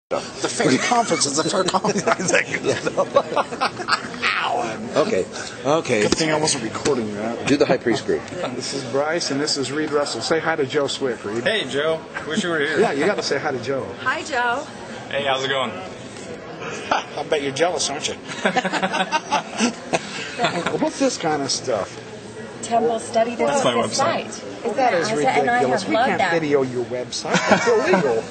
The fair conference is a fair conference. Okay. Good thing I wasn't recording that. Do the high priest group. This is Bryce, and this is Reed Russell. Say hi to Joe Swick, Reed. Hey, Joe. Wish you were here. Yeah, you got to say hi to Joe. Hi, Joe. Hey, how's it going? I bet you're jealous, aren't you? What's this kind of stuff? Temple Study. That's my website. Is That is ridiculous. We can't that. video your website. That's illegal.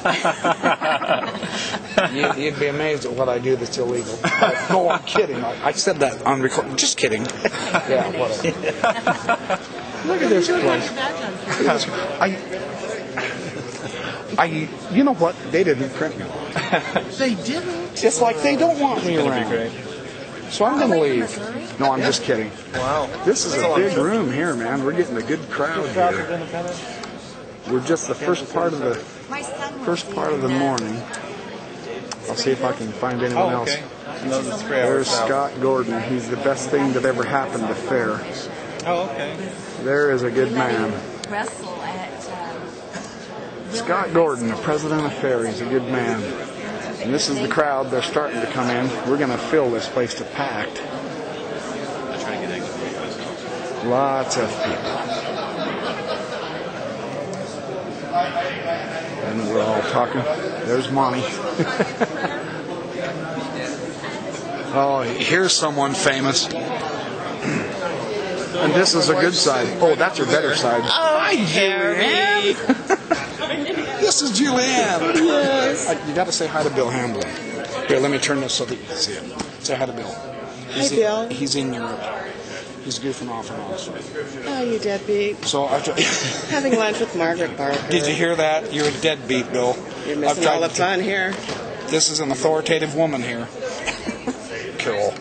You'd be amazed at what I do that's illegal. No, I'm kidding. I said that on record. Just kidding. Yeah, whatever. Look at this place. You know what? They didn't print me. They didn't? It's like they don't want me around. Great. So I'm going to leave. No, I'm just kidding. Wow. This is a big room here, man. We're getting a good crowd here. We're just the first part of the morning. I'll see if I can find anyone else. No, that's 3 There's hours out. Scott Gordon. He's the best thing that ever happened to Fair. Oh, okay. There is a good man. Wrestle at Scott Gordon, the president of Fair. He's a good man. And this is the crowd. They're starting to come in. We're going to fill this place to packed. Lots of people. And we're all talking. There's Monty. Oh, here's someone famous. And this is a good side. Oh, that's your better side. Hi, Julianne. This is Julianne. Yes. You got to say hi to Bill Hamblin. Here, let me turn this so that you can see it. Say hi to Bill. Hi, Bill. He's in Europe. He's goofing off and off. Oh, you deadbeat. So after Having lunch with Margaret Barker. Did you hear that? You're a deadbeat, Bill. You're missing all the fun here. This is an authoritative woman here. Cool.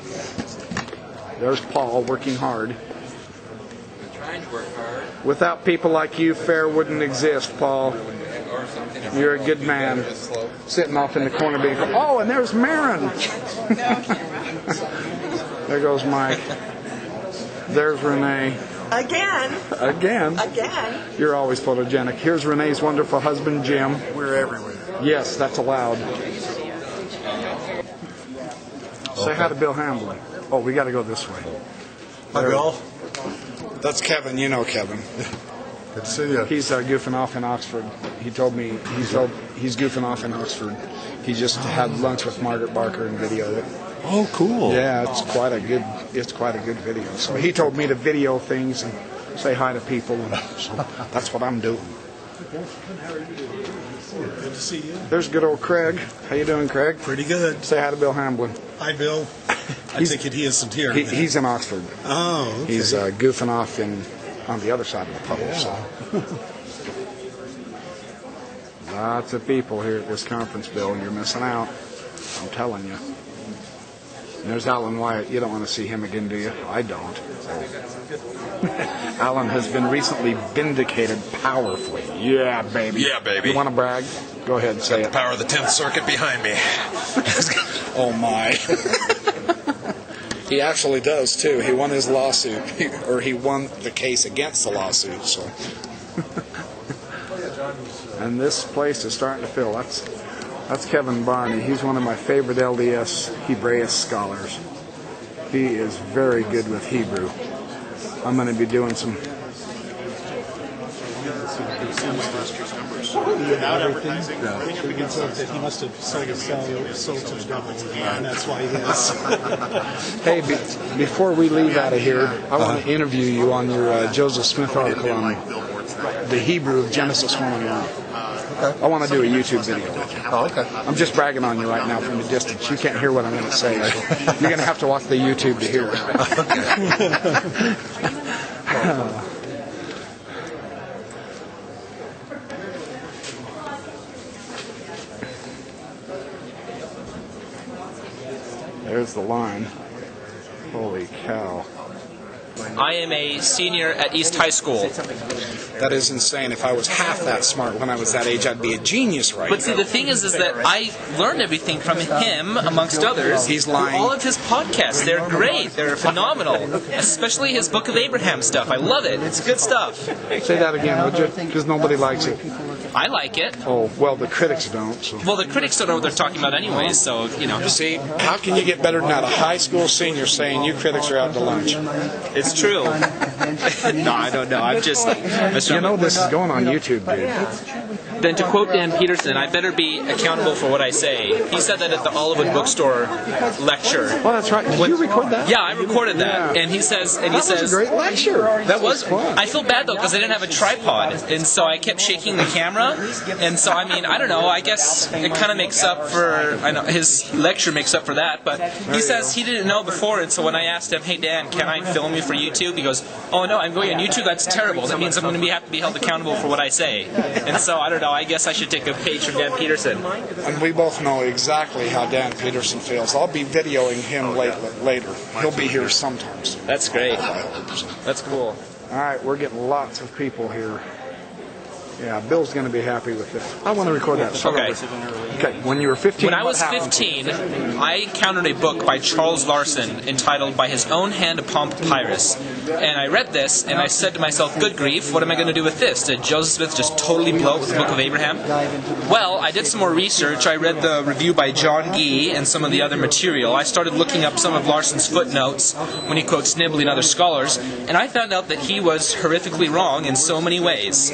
There's Paul working hard. Trying to work hard. Without people like you, Fair wouldn't exist, Paul. You're a good man. Sitting off in the corner being, oh, and there's Marin. There goes Mike. There's Renee. Again. You're always photogenic. Here's Renee's wonderful husband, Jim. We're everywhere. Yes, that's allowed. Say hi to Bill Hamblin. Oh, we got to go this way. Hi, Bill. That's Kevin. You know Kevin. Good to see you. He's goofing off in Oxford. He told me he's goofing off in Oxford. He just had lunch with Margaret Barker and videoed it. Oh, cool. Yeah, it's quite a good video. So he told me to video things and say hi to people, and so that's what I'm doing. Good to see you. There's good old Craig. How you doing, Craig? Pretty good. Say hi to Bill Hamblin. Hi, Bill. I take it he isn't here. He's in Oxford. Oh, okay. He's goofing off on the other side of the puddle. Yeah. So. Lots of people here at this conference, Bill. You're missing out. I'm telling you. And there's Alan Wyatt. You don't want to see him again, do you? I don't. Alan has been recently vindicated powerfully. Yeah, baby. Yeah, baby. You want to brag? Go ahead and say The it. power of the 10th Circuit behind me. Oh, my. He actually does, too. He won his lawsuit, or he won the case against the lawsuit. So, and this place is starting to fill. That's Kevin Barney. He's one of my favorite LDS Hebraeus scholars. He is very good with Hebrew. I'm going to be doing some. Without advertising, I think we can say that he must have sold his soul to the devil, and that's why he is. Hey, before we leave out of here, I want to interview you on your Joseph Smith article on the Hebrew of Genesis 1 and 1. Okay. I want to do a YouTube video. Oh, okay. I'm just bragging on you right now from a distance. You can't hear what I'm going to say. You're going to have to watch the YouTube to hear it. There's the line. Holy cow. I am a senior at East High School. That is insane. If I was half that smart when I was that age, I'd be a genius right But see, the thing is that I learned everything from him, amongst others. He's lying. All of his podcasts, they're great. They're phenomenal. Especially his Book of Abraham stuff. I love it. It's good stuff. Say that again, would you? Because nobody likes it. I like it. Oh, well, the critics don't. So. Well, the critics don't know what they're talking about anyways, so, you know. See, how can you get better than that? A high school senior saying you critics are out to lunch. It's true. No, I don't know. I'm just... You know this is going on YouTube, dude. Then to quote Dan Peterson, I better be accountable for what I say. He said that at the Olivet Bookstore lecture. Oh, that's right. Did you record that? Yeah, I recorded that. Yeah. And he says... That was a great lecture. That was fun. I feel bad though because I didn't have a tripod, and so I kept shaking the camera, and so I mean I don't know. I guess it kind of makes up for his lecture makes up for that. But he says he didn't know before, and so when I asked him, "Hey Dan, can I film you for YouTube?" He goes, "Oh no, I'm going on YouTube. That's terrible. That means I'm going to have to be held accountable for what I say." And so I don't know. I guess I should take a page from Dan Peterson. And we both know exactly how Dan Peterson feels. I'll be videoing him later. He'll be here sometimes. That's great. That's cool. All right, we're getting lots of people here. Yeah, Bill's going to be happy with this. I want to record that. Okay. Okay, when you were 15, When I was what happened? 15, I encountered a book by Charles Larson entitled By His Own Hand Upon Papyrus. And I read this, and I said to myself, good grief, what am I going to do with this? Did Joseph Smith just totally blow it with the Book of Abraham? Well, I did some more research. I read the review by John Gee and some of the other material. I started looking up some of Larson's footnotes when he quotes Nibley and other scholars, and I found out that he was horrifically wrong in so many ways.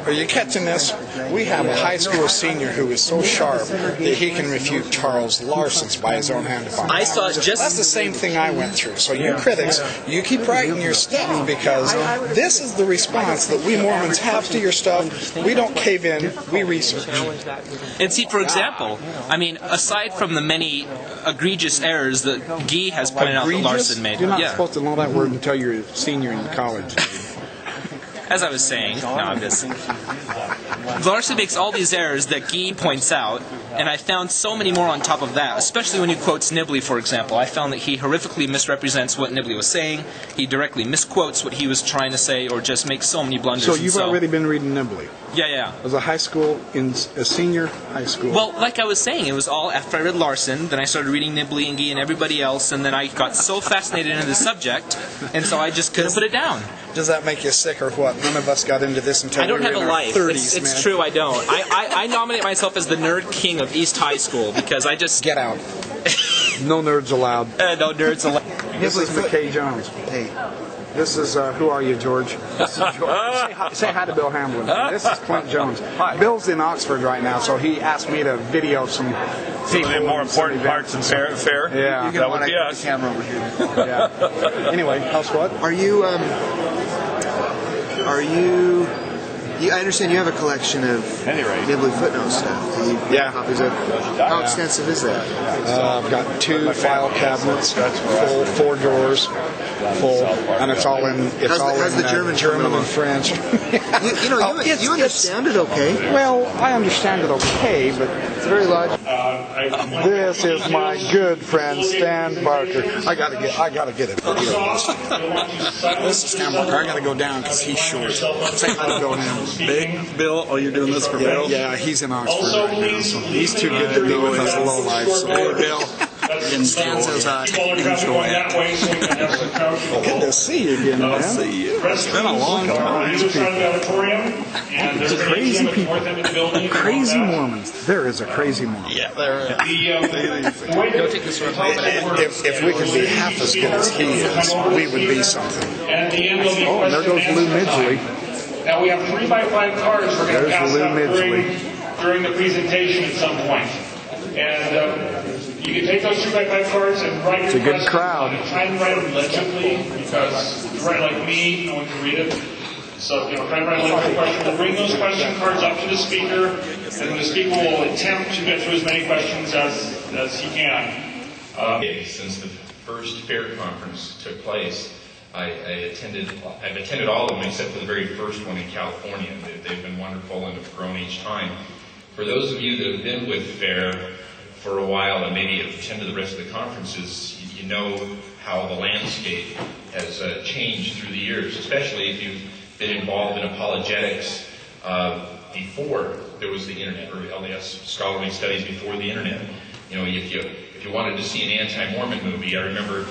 Are you catching this? We have a high school senior who is so sharp that he can refute Charles Larson's By His Own Hand Upon I saw just... That's the same thing I went through. So you critics, you keep writing your stuff because this is the response that we Mormons have to your stuff. We don't cave in, we research. And see, for example, I mean, aside from the many egregious errors that Gee has pointed out that Larson made. You're not supposed to know that word until you're a senior in college. As I was saying, no, I'm just... Larson makes all these errors that Gee points out, and I found so many more on top of that, especially when he quotes Nibley, for example. I found that he horrifically misrepresents what Nibley was saying, he directly misquotes what he was trying to say, or just makes so many blunders. So you've already been reading Nibley? Yeah. As a senior high school? Well, like I was saying, it was all after I read Larson, then I started reading Nibley and Gee and everybody else, and then I got so fascinated in the subject, and so I just couldn't put it down. Does that make you sick or what? None of us got into this until I don't we were have in a our life. 30s, It's man. true, I don't. I nominate myself as the nerd king of East High School because I just... Get out. No nerds allowed. No nerds allowed. This is McKay Jones. Hey. This is, who are you, George? This is George. Say hi to Bill Hamblin. This is Clint Jones. Bill's in Oxford right now, so he asked me to video some people. The more important parts of fair. Yeah. That would be us. Camera over here. Yeah. Anyway, how's what? Are you? I understand you have a collection of Nibley footnote stuff. Do you have copies of? How extensive is that? I've got 2 file cabinets, full, 4 drawers, full, and it's all in. How's the German German and French. You understand it okay. Well, I understand it okay, but It's very large. this is my good friend Stan Barker. I gotta get a video. This is Stan Barker. I gotta go down because he's short. Say hi to Bill Hamlin. Big Bill, oh, you're doing this for Bill? Yeah, he's in Oxford right now, so he's too good to be with us low life. So, hey, Bill. Stan says hi. Good to see you again, man. See you. It's been a long time. Crazy people. Crazy Mormons. There is a crazy Mormon. Yeah, there is. Go take this one. If we could be half as good as he is, we would be something. Oh, and there goes Lou Midgley. Now we have 3x5 cards we're going to There's pass Lou out Midgley. during the presentation at some point. And you can take those 2x5 cards and write It's a your good questions crowd. on it. Try and write them legibly because if you write like me, no one can read it. So, try and write a legible question. We'll bring those question cards up to the speaker, and then the speaker will attempt to get through as many questions as he can. Since the first fair conference took place, I've attended all of them except for the very first one in California. They've been wonderful and have grown each time. For those of you that have been with FAIR for a while and maybe have attended the rest of the conferences, you know how the landscape has changed through the years, especially if you've been involved in apologetics before there was the internet, or LDS scholarly studies before the internet. If you wanted to see an anti-Mormon movie, I remember